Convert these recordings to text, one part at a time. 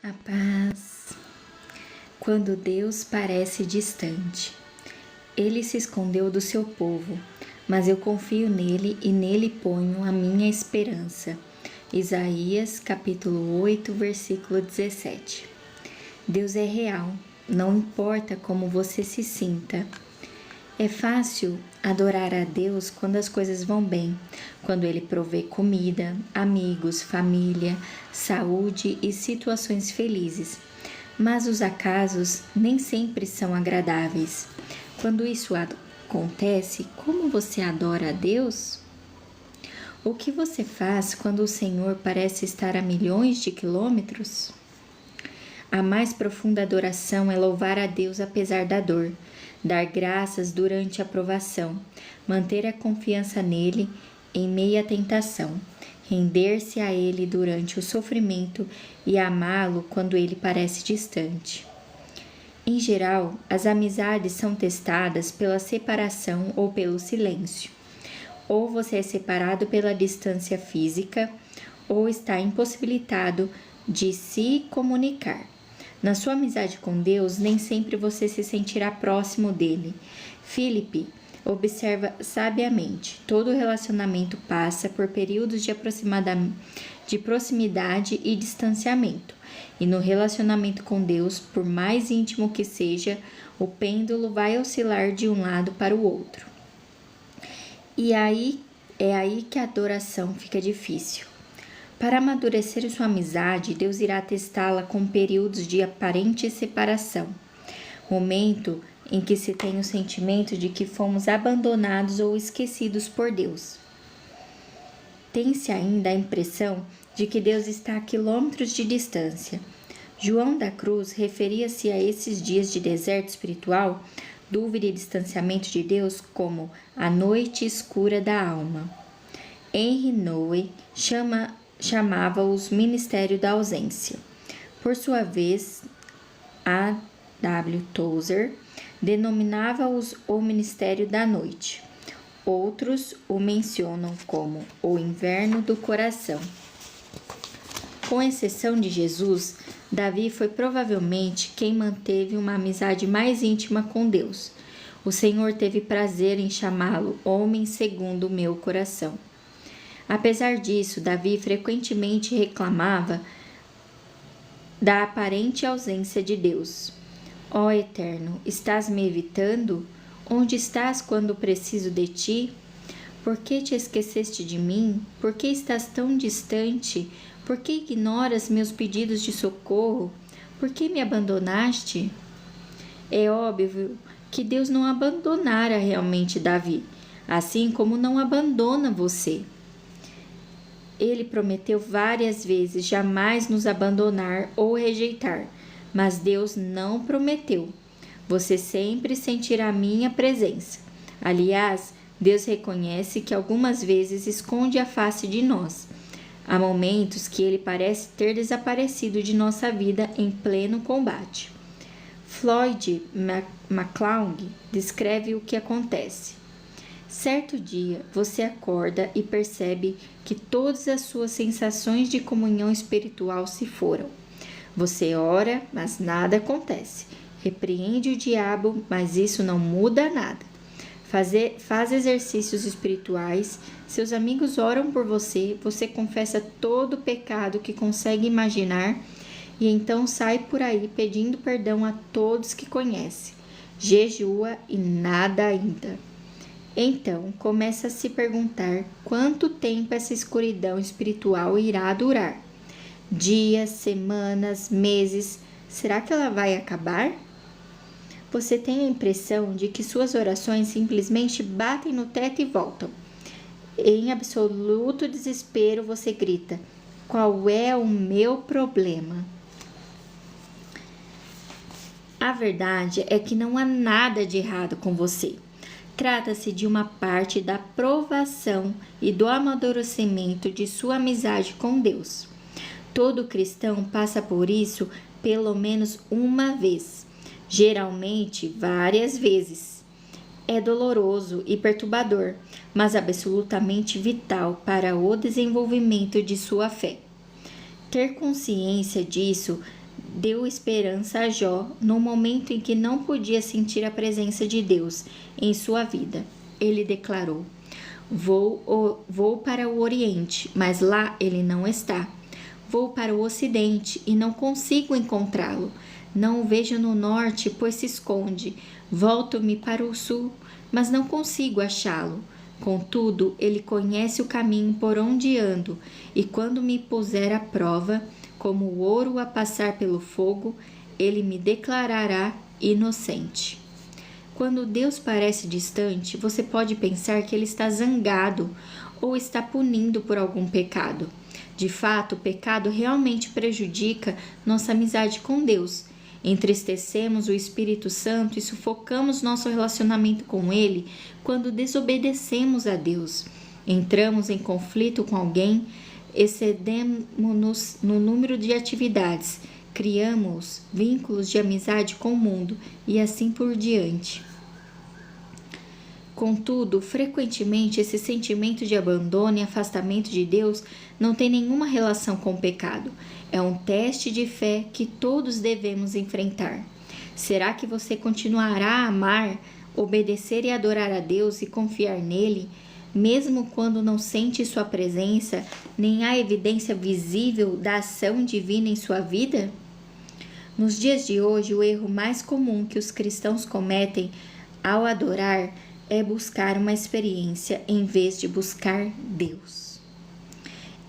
A paz. Quando Deus parece distante. Ele se escondeu do seu povo, mas eu confio nele e nele ponho a minha esperança. Isaías capítulo 8, versículo 17. Deus é real, não importa como você se sinta. É fácil adorar a Deus quando as coisas vão bem, quando Ele provê comida, amigos, família, saúde e situações felizes. Mas os acasos nem sempre são agradáveis. Quando isso acontece, como você adora a Deus? O que você faz quando o Senhor parece estar a milhões de quilômetros? A mais profunda adoração é louvar a Deus apesar da dor, dar graças durante a provação, manter a confiança nele em meio à tentação, render-se a ele durante o sofrimento e amá-lo quando ele parece distante. Em geral, as amizades são testadas pela separação ou pelo silêncio. Ou você é separado pela distância física, ou está impossibilitado de se comunicar. Na sua amizade com Deus, nem sempre você se sentirá próximo dele. Filipe observa sabiamente: todo relacionamento passa por períodos de proximidade e distanciamento. E no relacionamento com Deus, por mais íntimo que seja, o pêndulo vai oscilar de um lado para o outro. E é aí que a adoração fica difícil. Para amadurecer sua amizade, Deus irá testá-la com períodos de aparente separação, momento em que se tem o sentimento de que fomos abandonados ou esquecidos por Deus. Tem-se ainda a impressão de que Deus está a quilômetros de distância. João da Cruz referia-se a esses dias de deserto espiritual, dúvida e distanciamento de Deus como a noite escura da alma. Henry Nouwen chamava-os ministério da ausência. Por sua vez, A. W. Tozer denominava-os o ministério da noite. Outros o mencionam como o inverno do coração. Com exceção de Jesus, Davi foi provavelmente quem manteve uma amizade mais íntima com Deus. O Senhor teve prazer em chamá-lo homem segundo o meu coração. Apesar disso, Davi frequentemente reclamava da aparente ausência de Deus. Ó Eterno, estás me evitando? Onde estás quando preciso de ti? Por que te esqueceste de mim? Por que estás tão distante? Por que ignoras meus pedidos de socorro? Por que me abandonaste? É óbvio que Deus não abandonara realmente Davi, assim como não abandona você. Ele prometeu várias vezes jamais nos abandonar ou rejeitar, mas Deus não prometeu. Você sempre sentirá minha presença. Aliás, Deus reconhece que algumas vezes esconde a face de nós. Há momentos que ele parece ter desaparecido de nossa vida em pleno combate. Floyd McCloud descreve o que acontece. Certo dia, você acorda e percebe que todas as suas sensações de comunhão espiritual se foram. Você ora, mas nada acontece. Repreende o diabo, mas isso não muda nada. Faz exercícios espirituais, seus amigos oram por você, você confessa todo o pecado que consegue imaginar e então sai por aí pedindo perdão a todos que conhece. Jejua e nada ainda. Então, começa a se perguntar quanto tempo essa escuridão espiritual irá durar. Dias, semanas, meses, será que ela vai acabar? Você tem a impressão de que suas orações simplesmente batem no teto e voltam. Em absoluto desespero, você grita: qual é o meu problema? A verdade é que não há nada de errado com você. Trata-se de uma parte da provação e do amadurecimento de sua amizade com Deus. Todo cristão passa por isso pelo menos uma vez, geralmente várias vezes. É doloroso e perturbador, mas absolutamente vital para o desenvolvimento de sua fé. Ter consciência disso deu esperança a Jó no momento em que não podia sentir a presença de Deus em sua vida. Ele declarou: Vou para o Oriente, mas lá ele não está. Vou para o Ocidente e não consigo encontrá-lo. Não o vejo no Norte, pois se esconde. Volto-me para o Sul, mas não consigo achá-lo. Contudo, ele conhece o caminho por onde ando, e quando me puser à prova, como o ouro a passar pelo fogo, ele me declarará inocente. Quando Deus parece distante, você pode pensar que ele está zangado ou está punindo por algum pecado. De fato, o pecado realmente prejudica nossa amizade com Deus. Entristecemos o Espírito Santo e sufocamos nosso relacionamento com Ele quando desobedecemos a Deus. Entramos em conflito com alguém, excedemos-nos no número de atividades, criamos vínculos de amizade com o mundo e assim por diante. Contudo, frequentemente esse sentimento de abandono e afastamento de Deus não tem nenhuma relação com o pecado. É um teste de fé que todos devemos enfrentar. Será que você continuará a amar, obedecer e adorar a Deus e confiar nele, mesmo quando não sente sua presença, nem há evidência visível da ação divina em sua vida? Nos dias de hoje, o erro mais comum que os cristãos cometem ao adorar é buscar uma experiência em vez de buscar Deus.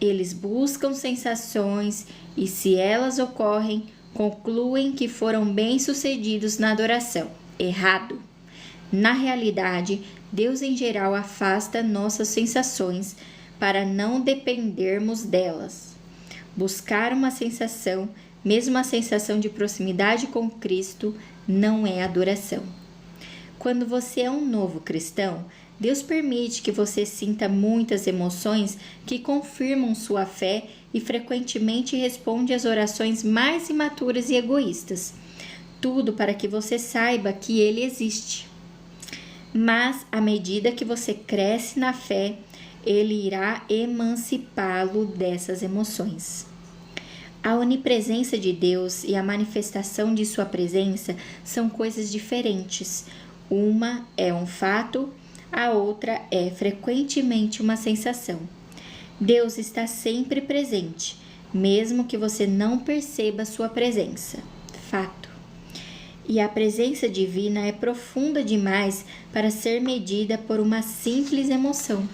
Eles buscam sensações e, se elas ocorrem, concluem que foram bem-sucedidos na adoração. Errado! Na realidade, Deus em geral afasta nossas sensações para não dependermos delas. Buscar uma sensação, mesmo a sensação de proximidade com Cristo, não é adoração. Quando você é um novo cristão, Deus permite que você sinta muitas emoções que confirmam sua fé e frequentemente responde às orações mais imaturas e egoístas. Tudo para que você saiba que Ele existe. Mas, à medida que você cresce na fé, Ele irá emancipá-lo dessas emoções. A onipresença de Deus e a manifestação de sua presença são coisas diferentes. Uma é um fato, a outra é frequentemente uma sensação. Deus está sempre presente, mesmo que você não perceba sua presença. Fato. E a presença divina é profunda demais para ser medida por uma simples emoção.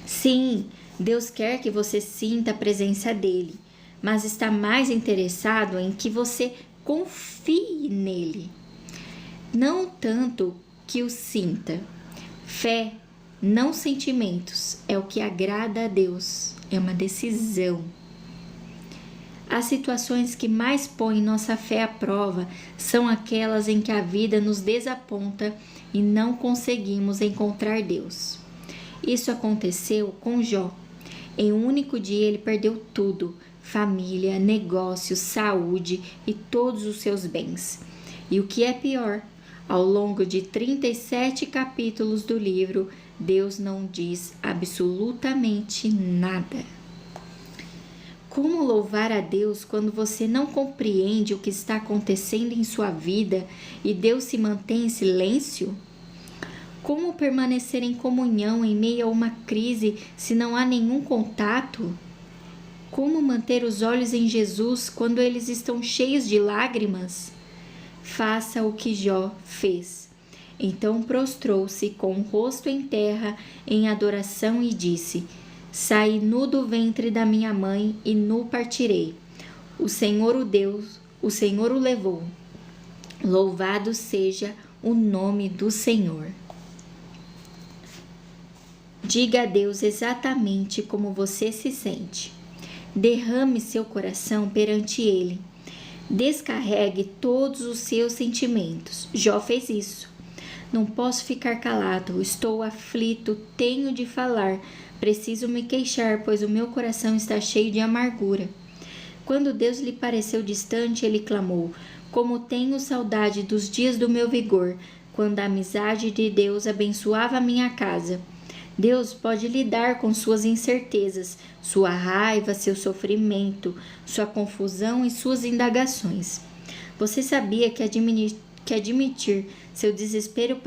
Sim, Deus quer que você sinta a presença dele, mas está mais interessado em que você confie nele. Não tanto que o sinta. Fé, não sentimentos, é o que agrada a Deus, é uma decisão. As situações que mais põem nossa fé à prova são aquelas em que a vida nos desaponta e não conseguimos encontrar Deus. Isso aconteceu com Jó. Em um único dia ele perdeu tudo: família, negócios, saúde e todos os seus bens. E o que é pior, ao longo de 37 capítulos do livro, Deus não diz absolutamente nada. Como louvar a Deus quando você não compreende o que está acontecendo em sua vida e Deus se mantém em silêncio? Como permanecer em comunhão em meio a uma crise se não há nenhum contato? Como manter os olhos em Jesus quando eles estão cheios de lágrimas? Faça o que Jó fez. Então prostrou-se com o rosto em terra em adoração e disse: Saí nu do ventre da minha mãe e nu partirei. O Senhor o deu, o Senhor o levou. Louvado seja o nome do Senhor. Diga a Deus exatamente como você se sente. Derrame seu coração perante Ele. Descarregue todos os seus sentimentos. Jó fez isso. Não posso ficar calado, estou aflito, tenho de falar, preciso me queixar, pois o meu coração está cheio de amargura. Quando Deus lhe pareceu distante, ele clamou: Como tenho saudade dos dias do meu vigor, quando a amizade de Deus abençoava a minha casa. Deus pode lidar com suas incertezas, sua raiva, seu sofrimento, sua confusão e suas indagações. Você sabia que admitir seu desespero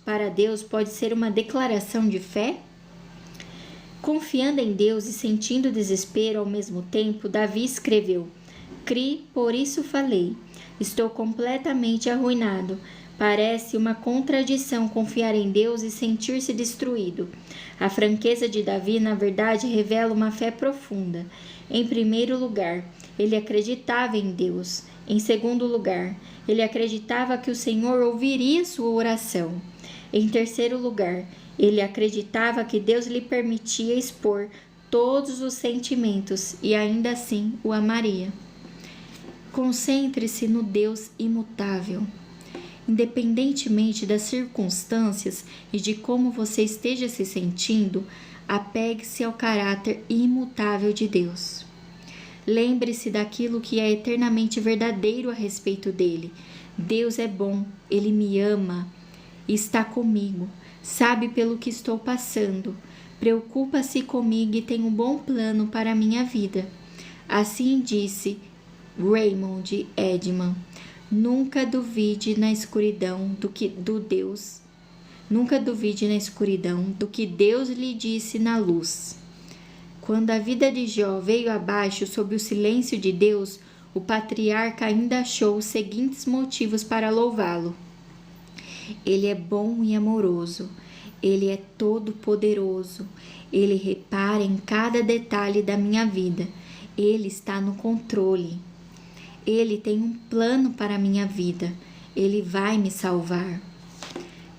para Deus pode ser uma declaração de fé? Confiando em Deus e sentindo desespero ao mesmo tempo, Davi escreveu: Cri, por isso falei. Estou completamente arruinado. Parece uma contradição confiar em Deus e sentir-se destruído. A franqueza de Davi, na verdade, revela uma fé profunda. Em primeiro lugar, ele acreditava em Deus. Em segundo lugar, ele acreditava que o Senhor ouviria sua oração. Em terceiro lugar, ele acreditava que Deus lhe permitia expor todos os sentimentos e ainda assim o amaria. Concentre-se no Deus imutável. Independentemente das circunstâncias e de como você esteja se sentindo, apegue-se ao caráter imutável de Deus. Lembre-se daquilo que é eternamente verdadeiro a respeito dele. Deus é bom, ele me ama, está comigo, sabe pelo que estou passando, preocupa-se comigo e tem um bom plano para a minha vida. Assim disse Raymond Edman. Nunca duvide na escuridão do que Deus lhe disse na luz. Quando a vida de Jó veio abaixo sob o silêncio de Deus, o patriarca ainda achou os seguintes motivos para louvá-lo. Ele é bom e amoroso, ele é todo-poderoso, ele repara em cada detalhe da minha vida, ele está no controle. Ele tem um plano para a minha vida. Ele vai me salvar.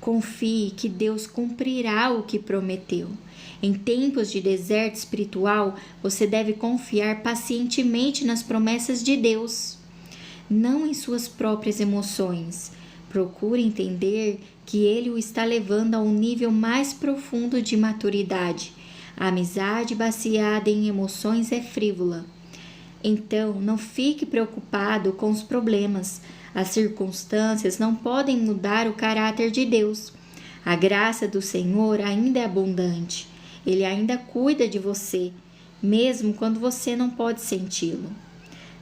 Confie que Deus cumprirá o que prometeu. Em tempos de deserto espiritual, você deve confiar pacientemente nas promessas de Deus, não em suas próprias emoções. Procure entender que Ele o está levando a um nível mais profundo de maturidade. A amizade baseada em emoções é frívola. Então, não fique preocupado com os problemas. As circunstâncias não podem mudar o caráter de Deus. A graça do Senhor ainda é abundante. Ele ainda cuida de você, mesmo quando você não pode senti-lo.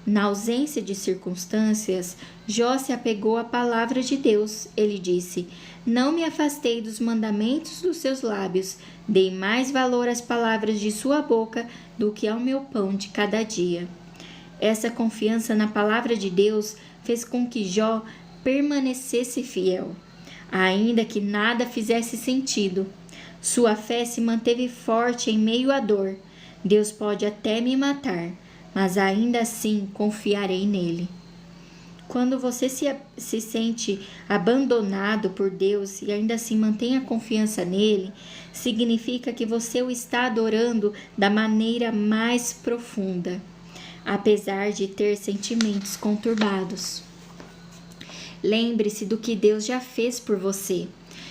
Na ausência de circunstâncias, Jó se apegou à palavra de Deus. Ele disse: Não me afastei dos mandamentos dos seus lábios, dei mais valor às palavras de sua boca do que ao meu pão de cada dia. Essa confiança na palavra de Deus fez com que Jó permanecesse fiel, ainda que nada fizesse sentido. Sua fé se manteve forte em meio à dor. Deus pode até me matar, mas ainda assim confiarei nele. Quando você se sente abandonado por Deus e ainda assim mantém a confiança nele, significa que você o está adorando da maneira mais profunda, apesar de ter sentimentos conturbados. Lembre-se do que Deus já fez por você.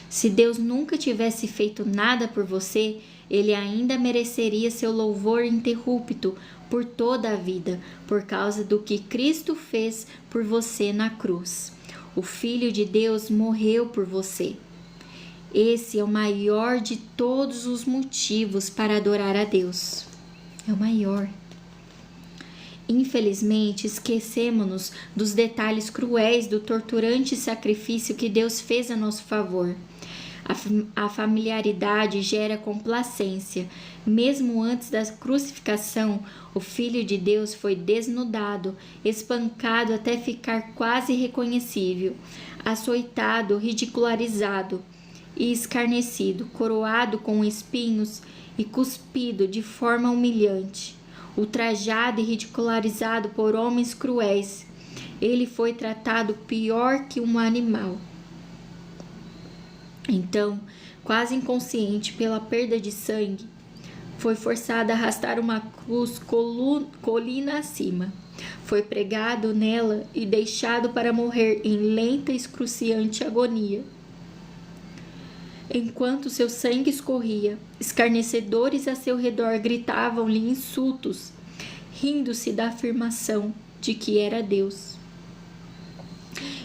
Se Deus nunca tivesse feito nada por você, Ele ainda mereceria seu louvor ininterrupto por toda a vida, por causa do que Cristo fez por você na cruz. O Filho de Deus morreu por você. Esse é o maior de todos os motivos para adorar a Deus. É o maior. Infelizmente, esquecemos-nos dos detalhes cruéis do torturante sacrifício que Deus fez a nosso favor. A familiaridade gera complacência. Mesmo antes da crucificação, o Filho de Deus foi desnudado, espancado até ficar quase irreconhecível, açoitado, ridicularizado e escarnecido, coroado com espinhos e cuspido de forma humilhante. Ultrajado e ridicularizado por homens cruéis, ele foi tratado pior que um animal. Então, quase inconsciente pela perda de sangue, foi forçado a arrastar uma cruz colina acima. Foi pregado nela e deixado para morrer em lenta e excruciante agonia. Enquanto seu sangue escorria, escarnecedores a seu redor gritavam-lhe insultos, rindo-se da afirmação de que era Deus.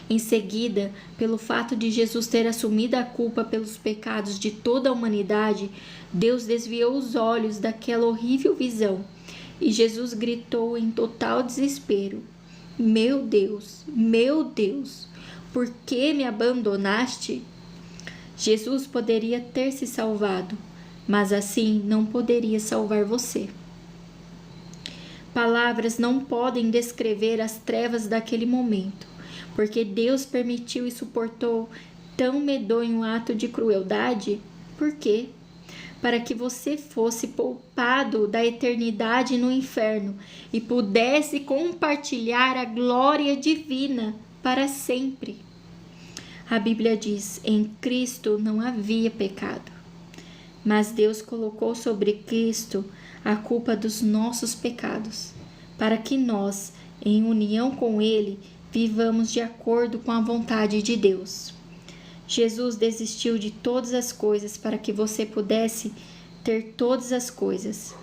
Em seguida, pelo fato de Jesus ter assumido a culpa pelos pecados de toda a humanidade, Deus desviou os olhos daquela horrível visão e Jesus gritou em total desespero: meu Deus, por que me abandonaste? Jesus poderia ter se salvado, mas assim não poderia salvar você. Palavras não podem descrever as trevas daquele momento, porque Deus permitiu e suportou tão medonho ato de crueldade. Por quê? Para que você fosse poupado da eternidade no inferno e pudesse compartilhar a glória divina para sempre. A Bíblia diz: em Cristo não havia pecado, mas Deus colocou sobre Cristo a culpa dos nossos pecados, para que nós, em união com Ele, vivamos de acordo com a vontade de Deus. Jesus desistiu de todas as coisas para que você pudesse ter todas as coisas.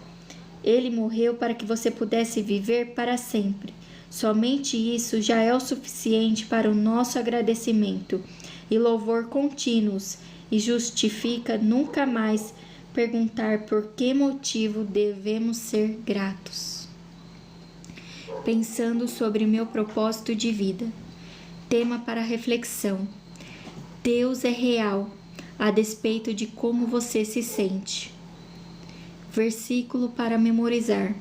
Ele morreu para que você pudesse viver para sempre. Somente isso já é o suficiente para o nosso agradecimento e louvor contínuos e justifica nunca mais perguntar por que motivo devemos ser gratos. Pensando sobre o meu propósito de vida. Tema para reflexão: Deus é real, a despeito de como você se sente. Versículo para memorizar.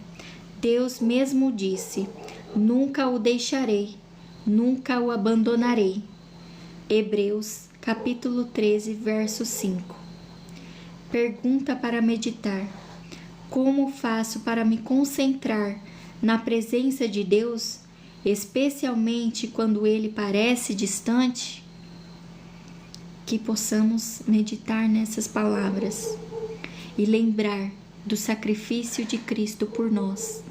Deus mesmo disse: nunca o deixarei, nunca o abandonarei. Hebreus, capítulo 13, verso 5. Pergunta para meditar: como faço para me concentrar na presença de Deus, especialmente quando Ele parece distante? Que possamos meditar nessas palavras e lembrar do sacrifício de Cristo por nós.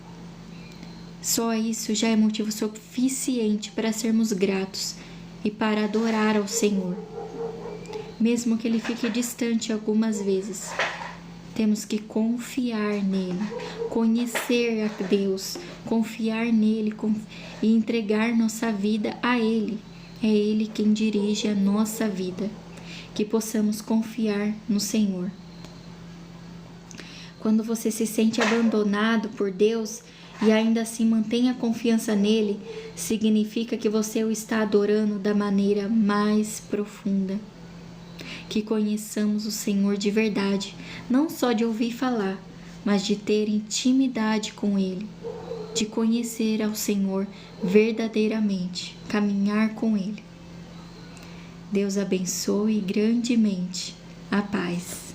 Só isso já é motivo suficiente para sermos gratos e para adorar ao Senhor. Mesmo que Ele fique distante algumas vezes, temos que confiar nele, conhecer a Deus, confiar nele e entregar nossa vida a Ele. É Ele quem dirige a nossa vida. Que possamos confiar no Senhor. Quando você se sente abandonado por Deus e ainda assim mantém a confiança nele, significa que você o está adorando da maneira mais profunda. Que conheçamos o Senhor de verdade, não só de ouvir falar, mas de ter intimidade com Ele, de conhecer ao Senhor verdadeiramente, caminhar com Ele. Deus abençoe grandemente. A paz.